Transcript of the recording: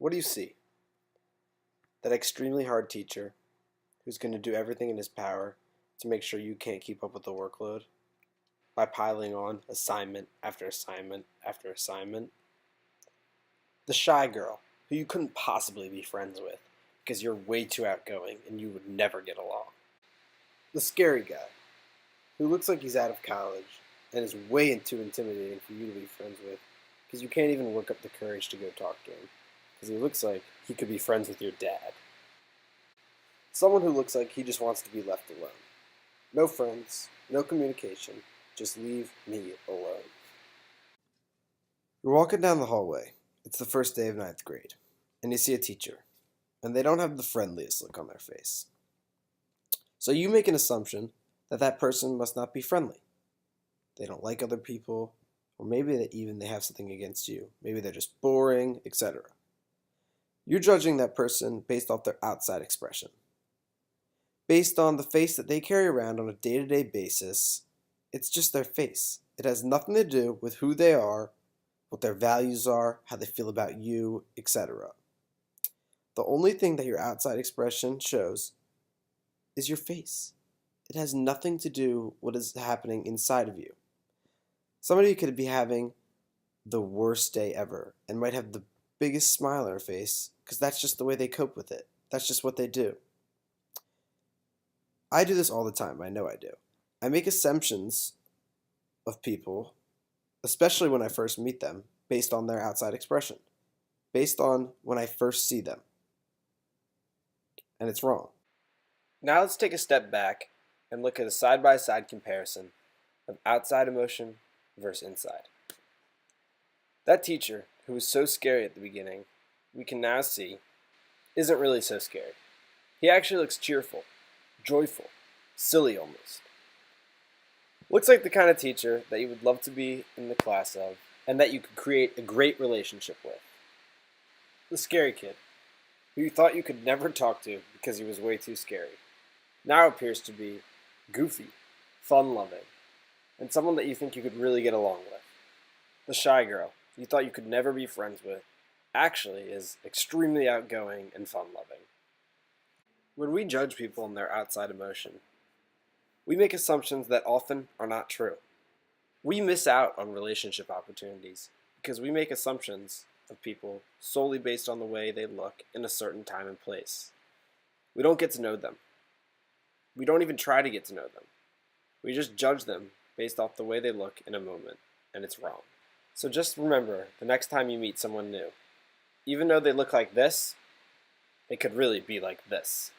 What do you see? That extremely hard teacher who's going to do everything in his power to make sure you can't keep up with the workload by piling on assignment after assignment after assignment. The shy girl who you couldn't possibly be friends with because you're way too outgoing and you would never get along. The scary guy who looks like he's out of college and is way too intimidating for you to be friends with because you can't even work up the courage to go talk to him because he looks like he could be friends with your dad. Someone who looks like he just wants to be left alone. No friends, no communication, just leave me alone. You're walking down the hallway. It's the first day of ninth grade, and you see a teacher, and they don't have the friendliest look on their face. So you make an assumption that that person must not be friendly. They don't like other people, or maybe they have something against you. Maybe they're just boring, etc. You're judging that person based off their outside expression. Based on the face that they carry around on a day-to-day basis, it's just their face. It has nothing to do with who they are, what their values are, how they feel about you, etc. The only thing that your outside expression shows is your face. It has nothing to do with what is happening inside of you. Somebody could be having the worst day ever and might have the biggest smile on their face because that's just the way they cope with it. That's just what they do. I do this all the time. I know I do. I make assumptions of people, especially when I first meet them, based on their outside expression, based on when I first see them. And it's wrong. Now let's take a step back and look at a side-by-side comparison of outside emotion versus inside. That teacher, who was so scary at the beginning, we can now see, isn't really so scary. He actually looks cheerful, joyful, silly almost. Looks like the kind of teacher that you would love to be in the class of and that you could create a great relationship with. The scary kid, who you thought you could never talk to because he was way too scary, now appears to be goofy, fun-loving, and someone that you think you could really get along with. The shy girl, you thought you could never be friends with, actually is extremely outgoing and fun-loving. When we judge people on their outside emotion, we make assumptions that often are not true. We miss out on relationship opportunities because we make assumptions of people solely based on the way they look in a certain time and place. We don't get to know them. We don't even try to get to know them. We just judge them based off the way they look in a moment, and it's wrong. So just remember, the next time you meet someone new, even though they look like this, they could really be like this.